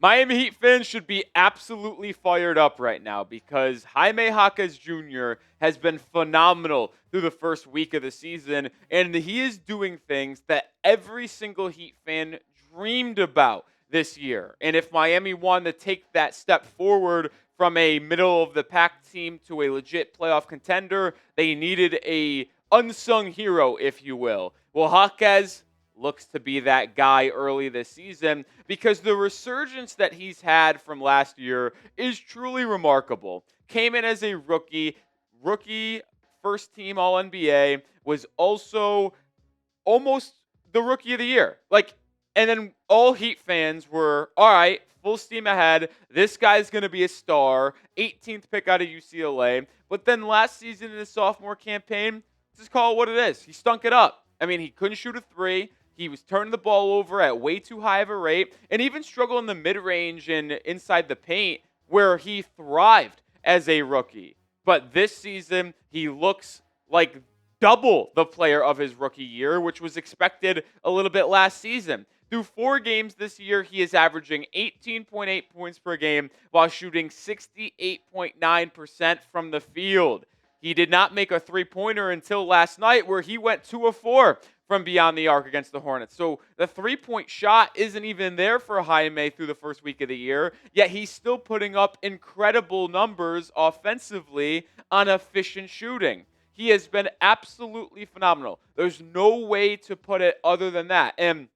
Miami Heat fans should be absolutely fired up right now because Jaime Jaquez Jr. has been phenomenal through the first week of the season, and he is doing things that every single Heat fan dreamed about this year. And if Miami wanted to take that step forward from a middle of the pack team to a legit playoff contender, they needed a unsung hero, if you will. Well, Jaquez looks to be that guy early this season because the resurgence that he's had from last year is truly remarkable. Came in as a rookie first team All NBA, was also almost the rookie of the year. And then all Heat fans were, all right, full steam ahead. This guy's going to be a star. 18th pick out of UCLA. But then last season in his sophomore campaign, just call it what it is. He stunk it up. I mean, he couldn't shoot a three. He was turning the ball over at way too high of a rate and even struggled in the mid-range and inside the paint where he thrived as a rookie. But this season, he looks like double the player of his rookie year, which was expected a little bit last season. Through 4 games this year, he is averaging 18.8 points per game while shooting 68.9% from the field. He did not make a three-pointer until last night where he went 2 of 4 from beyond the arc against the Hornets. So the three-point shot isn't even there for Jaime through the first week of the year, yet he's still putting up incredible numbers offensively on efficient shooting. He has been absolutely phenomenal. There's no way to put it other than that. And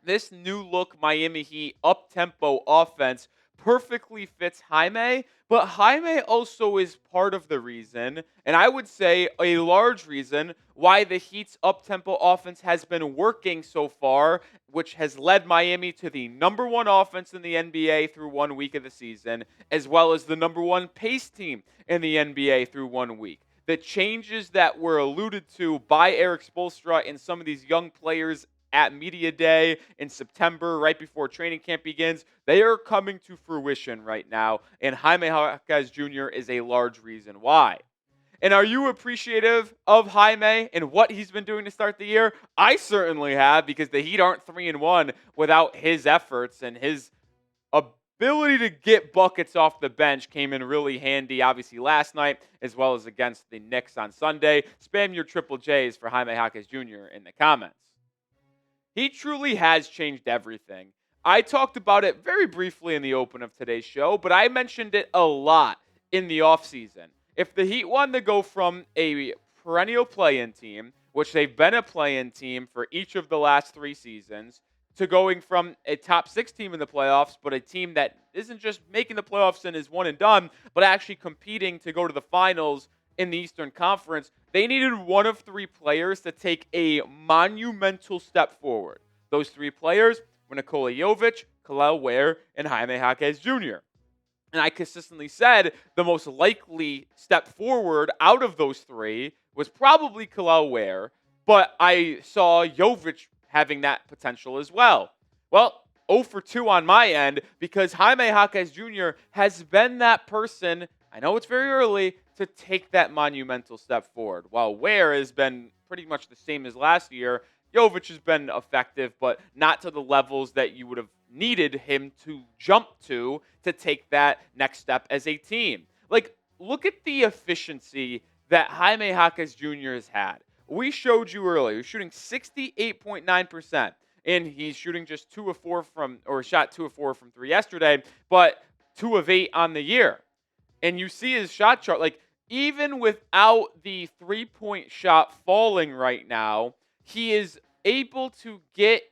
this new look Miami Heat up-tempo offense perfectly fits Jaime, but Jaime also is part of the reason, and I would say a large reason, why the Heat's up-tempo offense has been working so far, which has led Miami to the number 1 offense in the NBA through 1 week of the season, as well as the number 1 pace team in the NBA through 1 week. The changes that were alluded to by Erik Spoelstra and some of these young players at Media Day in September, right before training camp begins, they are coming to fruition right now, and Jaime Jaquez Jr. is a large reason why. And are you appreciative of Jaime and what he's been doing to start the year? I certainly have, because the Heat aren't 3-1 without his efforts, and his ability to get buckets off the bench came in really handy, obviously, last night, as well as against the Knicks on Sunday. Spam your triple J's for Jaime Jaquez Jr. in the comments. He truly has changed everything. I talked about it very briefly in the open of today's show, but I mentioned it a lot in the offseason. If the Heat wanted to go from a perennial play-in team, which they've been a play-in team for each of the last 3 seasons, to going from a top 6 team in the playoffs, but a team that isn't just making the playoffs and is one and done, but actually competing to go to the finals in the Eastern Conference, they needed one of 3 players to take a monumental step forward. Those 3 players were Nikola Jovic, Kel'el Ware, and Jaime Jaquez Jr. And I consistently said the most likely step forward out of those 3 was probably Kel'el Ware, but I saw Jovic having that potential as well. Well, 0 for 2 on my end, because Jaime Jaquez Jr. has been that person, I know it's very early, to take that monumental step forward. While Ware has been pretty much the same as last year, Jovic has been effective, but not to the levels that you would have needed him to jump to take that next step as a team. Look at the efficiency that Jaime Jaquez Jr. has had. We showed you earlier, he's shooting 68.9%, and he's shooting just 2 of 4 shot 2 of 4 from 3 yesterday, but 2 of 8 on the year. And you see his shot chart, even without the 3-point shot falling right now, he is able to get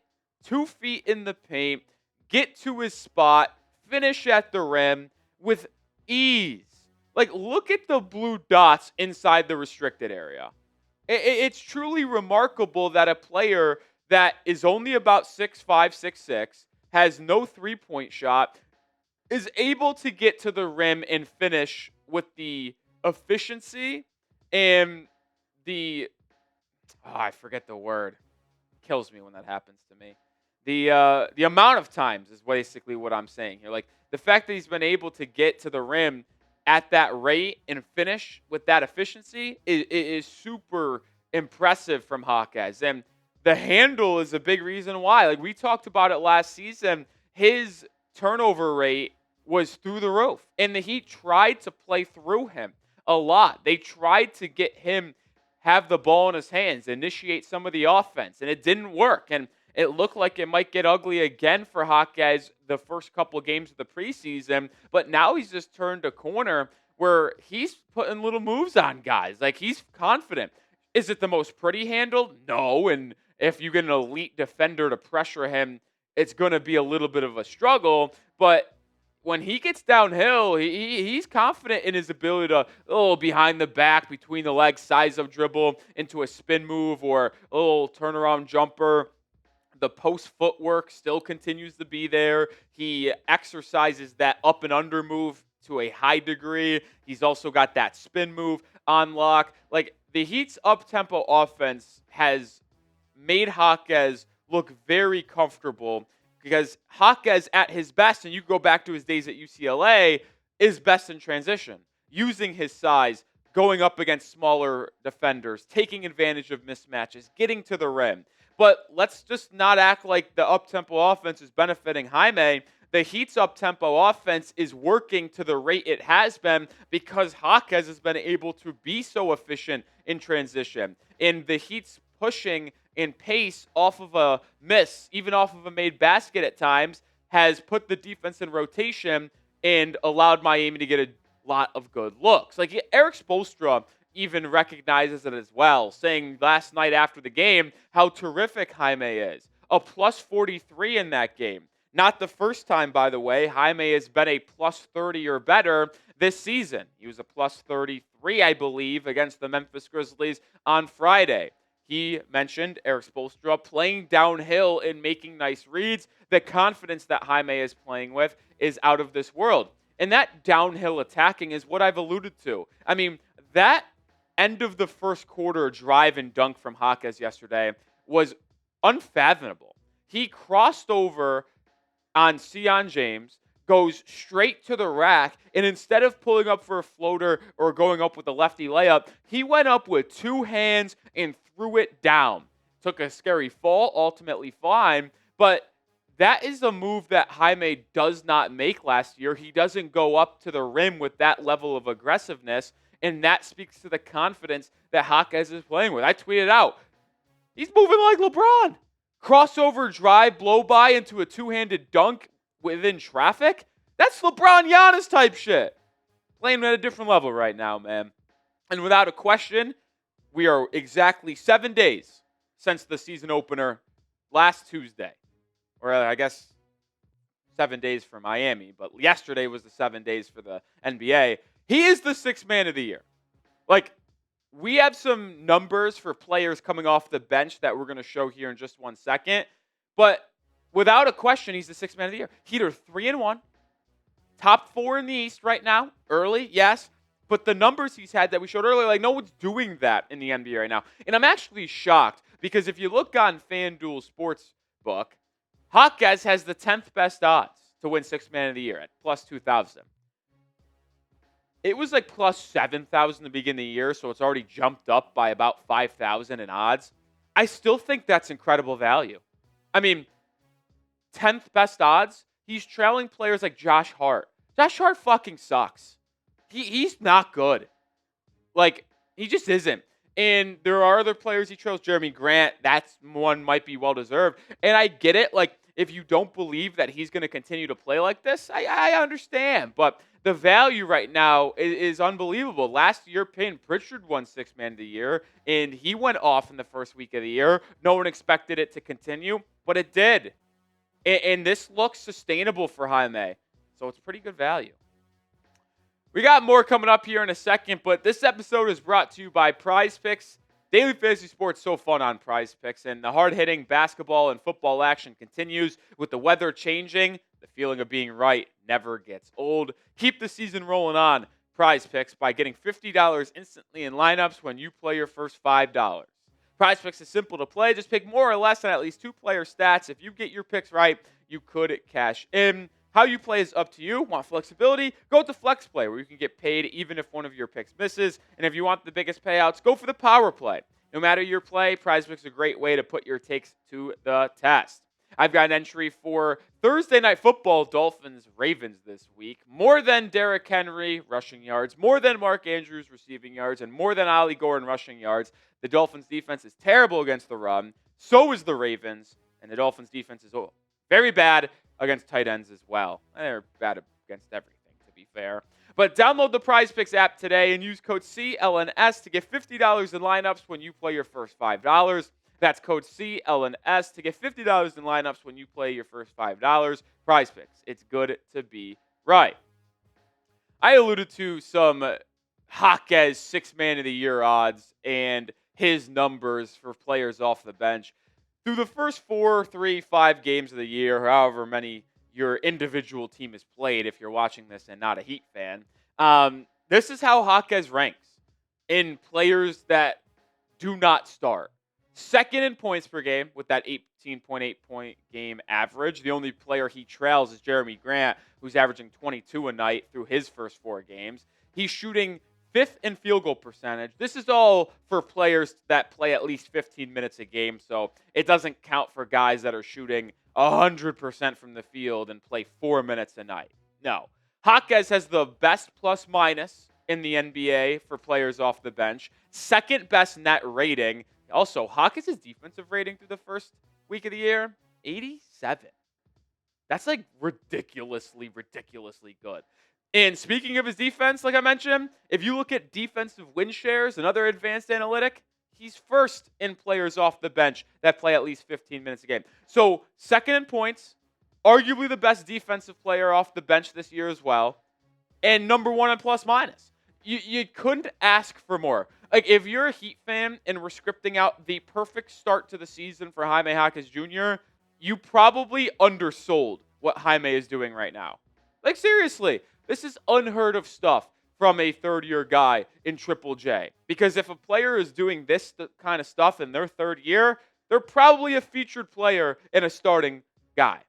2 feet in the paint, get to his spot, finish at the rim with ease. Look at the blue dots inside the restricted area. It's truly remarkable that a player that is only about 6'5", 6'6", has no 3-point shot, is able to get to the rim and finish with the efficiency and I forget the word. It kills me when that happens to me. The amount of times is basically what I'm saying here. The fact that he's been able to get to the rim at that rate and finish with that efficiency is super impressive from Jaquez. And the handle is a big reason why. We talked about it last season. His turnover rate was through the roof. And the Heat tried to play through him a lot. They tried to get him have the ball in his hands, initiate some of the offense, and it didn't work. And it looked like it might get ugly again for Jaquez the first couple games of the preseason, but now he's just turned a corner where he's putting little moves on guys. Like, he's confident. Is it the most pretty handle? No. And if you get an elite defender to pressure him, it's going to be a little bit of a struggle. But when he gets downhill, he's confident in his ability to, behind the back, between the legs, size of dribble into a spin move or a little turnaround jumper. The post footwork still continues to be there. He exercises that up and under move to a high degree. He's also got that spin move on lock. Like, the Heat's up-tempo offense has made Jaquez look very comfortable, because Jaquez at his best, and you go back to his days at UCLA, is best in transition, using his size, going up against smaller defenders, taking advantage of mismatches, getting to the rim. But let's just not act like the up-tempo offense is benefiting Jaime. The Heat's up-tempo offense is working to the rate it has been because Jaquez has been able to be so efficient in transition. And the Heat's pushing in pace off of a miss, even off of a made basket at times, has put the defense in rotation and allowed Miami to get a lot of good looks. Like, Erik Spoelstra even recognizes it as well, saying last night after the game how terrific Jaime is. A plus 43 in that game. Not the first time, by the way, Jaime has been a plus 30 or better this season. He was a plus 33, I believe, against the Memphis Grizzlies on Friday. He mentioned, Erik Spoelstra, playing downhill and making nice reads. The confidence that Jaime is playing with is out of this world. And that downhill attacking is what I've alluded to. I mean, that end of the first quarter drive and dunk from Jaquez yesterday was unfathomable. He crossed over on Sion James, goes straight to the rack, and instead of pulling up for a floater or going up with a lefty layup, he went up with two hands and threw it down. Took a scary fall, ultimately fine, but that is a move that Jaime does not make last year. He doesn't go up to the rim with that level of aggressiveness, and that speaks to the confidence that Jaquez is playing with. I tweeted out, he's moving like LeBron. Crossover drive, blow by into a two-handed dunk within traffic. That's LeBron Giannis type shit. Playing at a different level right now, man. And without a question, we are exactly 7 days since the season opener last Tuesday. Or I guess 7 days for Miami, but yesterday was the 7 days for the NBA. He is the sixth man of the year. Like, we have some numbers for players coming off the bench that we're going to show here in just 1 second. But without a question, he's the sixth man of the year. Heat are 3-1. Top 4 in the East right now. Early, yes. But the numbers he's had that we showed earlier, like, no one's doing that in the NBA right now. And I'm actually shocked because if you look on FanDuel Sportsbook, Jaquez has the 10th best odds to win sixth man of the year at plus 2,000. It was like plus 7,000 to begin the year, so it's already jumped up by about 5,000 in odds. I still think that's incredible value. I mean, 10th best odds, he's trailing players like Josh Hart. Josh Hart fucking sucks. He's not good. Like, he just isn't. And there are other players he trails. Jeremy Grant, that's one might be well-deserved. And I get it. Like, if you don't believe that he's going to continue to play like this, I understand. But the value right now is unbelievable. Last year, Peyton Pritchard won sixth man of the year, and he went off in the first week of the year. No one expected it to continue, but it did. And this looks sustainable for Jaime. So it's pretty good value. We got more coming up here in a second, but this episode is brought to you by Prize Picks. Daily fantasy sports so fun on Prize Picks, and the hard-hitting basketball and football action continues. With the weather changing, the feeling of being right never gets old. Keep the season rolling on Prize Picks by getting $50 instantly in lineups when you play your first $5. Prize Picks is simple to play. Just pick more or less on at least two player stats. If you get your picks right, you could cash in. How you play is up to you. Want flexibility? Go to Flex Play, where you can get paid even if one of your picks misses. And if you want the biggest payouts, go for the Power Play. No matter your play, Prize Picks is a great way to put your takes to the test. I've got an entry for Thursday Night Football, Dolphins-Ravens this week. More than Derrick Henry rushing yards, more than Mark Andrews receiving yards, and more than Ollie Gordon rushing yards. The Dolphins' defense is terrible against the run. So is the Ravens, and the Dolphins' defense is very bad against tight ends as well. They're bad against everything, to be fair. But download the Prize Picks app today and use code CLNS to get $50 in lineups when you play your first $5. That's code CLNS to get $50 in lineups when you play your first $5. Prize Picks. It's good to be right. I alluded to some Jaquez 6-man of the year odds and his numbers for players off the bench. Through the first 4, 3, 5 games of the year, however many your individual team has played, if you're watching this and not a Heat fan, this is how Jaquez ranks in players that do not start. Second in points per game with that 18.8 point game average. The only player he trails is Jeremy Grant, who's averaging 22 a night through his first 4 games. He's shooting 5th in field goal percentage. This is all for players that play at least 15 minutes a game, so it doesn't count for guys that are shooting 100% from the field and play 4 minutes a night. No. Jaquez has the best plus-minus in the NBA for players off the bench. Second best net rating. Also, Jaquez's defensive rating through the first week of the year, 87. That's like ridiculously good. And speaking of his defense, like I mentioned, if you look at defensive win shares, another advanced analytic, he's first in players off the bench that play at least 15 minutes a game. So second in points, arguably the best defensive player off the bench this year as well, and number 1 in plus minus. You couldn't ask for more. Like, if you're a Heat fan and we're scripting out the perfect start to the season for Jaime Jaquez Jr., you probably undersold what Jaime is doing right now. Like, seriously, this is unheard of stuff from a third-year guy in Triple J. Because if a player is doing this kind of stuff in their third year, they're probably a featured player and a starting guy.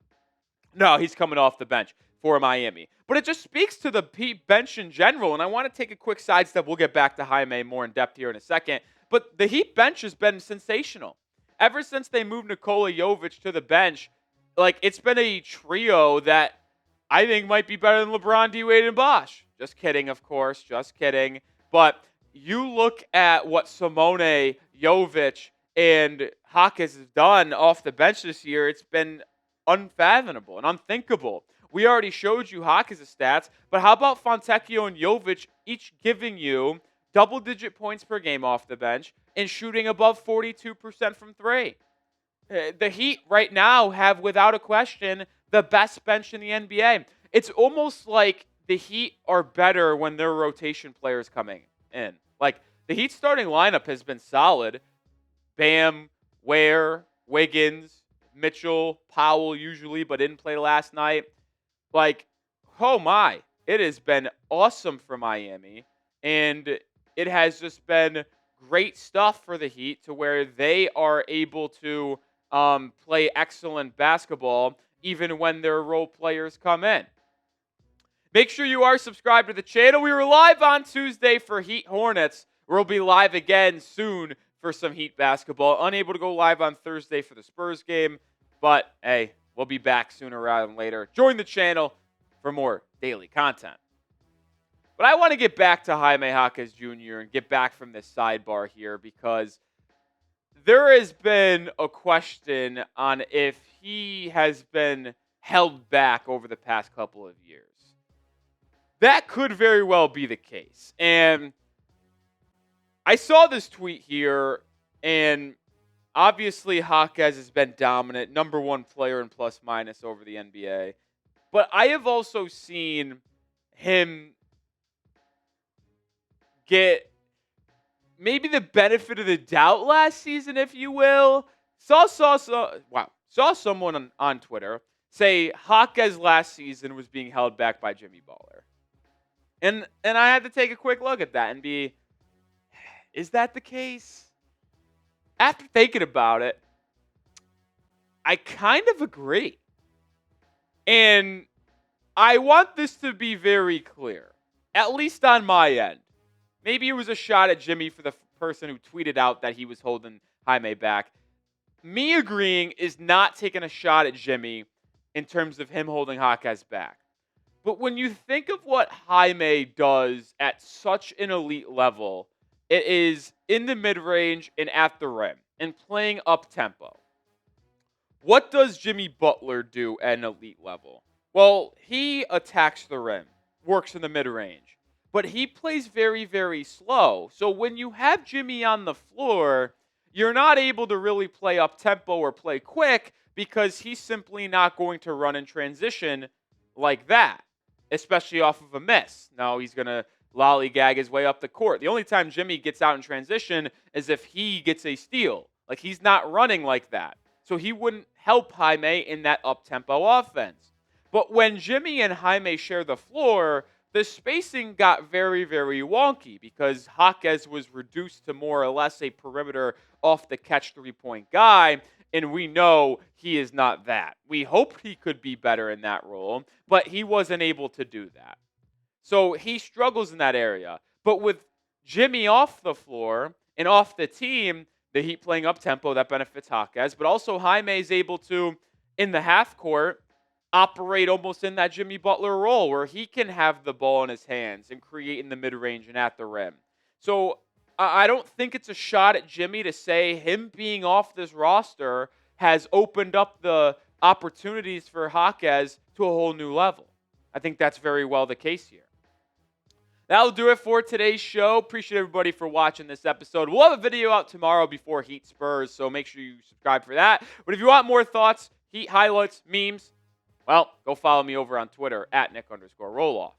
No, he's coming off the bench for Miami. But it just speaks to the Heat bench in general, and I want to take a quick sidestep. We'll get back to Jaime more in depth here in a second. But the Heat bench has been sensational. Ever since they moved Nikola Jovic to the bench, like, it's been a trio that I think might be better than LeBron, D-Wade, and Bosh. Just kidding, of course. Just kidding. But you look at what Simone, Jovic, and Jaquez have done off the bench this year, it's been unfathomable and unthinkable. We already showed you Jaquez's stats, but how about Fontecchio and Jovic each giving you double-digit points per game off the bench and shooting above 42% from 3? The Heat right now have, without a question, the best bench in the NBA. It's almost like the Heat are better when their rotation players coming in. Like, the Heat starting lineup has been solid. Bam, Ware, Wiggins, Mitchell, Powell usually, but didn't play last night. Like, oh my, it has been awesome for Miami. And it has just been great stuff for the Heat to where they are able to play excellent basketball even when their role players come in. Make sure you are subscribed to the channel. We were live on Tuesday for Heat Hornets. We'll be live again soon for some Heat basketball. Unable to go live on Thursday for the Spurs game, but hey, we'll be back sooner rather than later. Join the channel for more daily content. But I want to get back to Jaime Jaquez Jr. and get back from this sidebar here because there has been a question on if he has been held back over the past couple of years. That could very well be the case. And I saw this tweet here, and obviously Jaquez has been dominant, number 1 player in plus minus over the NBA. But I have also seen him get maybe the benefit of the doubt last season, if you will. Saw someone on Twitter say Jaquez last season was being held back by Jimmy Butler. And I had to take a quick look at that and be, is that the case? After thinking about it, I kind of agree. And I want this to be very clear, at least on my end. Maybe it was a shot at Jimmy for the person who tweeted out that he was holding Jaime back. Me agreeing is not taking a shot at Jimmy in terms of him holding Jaquez back. But when you think of what Jaime does at such an elite level, it is in the mid range and at the rim and playing up tempo. What does Jimmy Butler do at an elite level? Well, he attacks the rim, works in the mid range, but he plays very, very slow. So when you have Jimmy on the floor, you're not able to really play up tempo or play quick because he's simply not going to run in transition like that, especially off of a miss. Now he's going to lollygag his way up the court. The only time Jimmy gets out in transition is if he gets a steal. Like, he's not running like that. So he wouldn't help Jaime in that up-tempo offense. But when Jimmy and Jaime share the floor, the spacing got very, very wonky because Jaquez was reduced to more or less a perimeter off-the-catch three-point guy, and we know he is not that. We hoped he could be better in that role, but he wasn't able to do that. So he struggles in that area. But with Jimmy off the floor and off the team, the Heat playing up tempo, that benefits Jaquez. But also Jaime is able to, in the half court, operate almost in that Jimmy Butler role where he can have the ball in his hands and create in the mid-range and at the rim. So I don't think it's a shot at Jimmy to say him being off this roster has opened up the opportunities for Jaquez to a whole new level. I think that's very well the case here. That'll do it for today's show. Appreciate everybody for watching this episode. We'll have a video out tomorrow before Heat Spurs, so make sure you subscribe for that. But if you want more thoughts, Heat highlights, memes, well, go follow me over on Twitter at Nick_Roloff.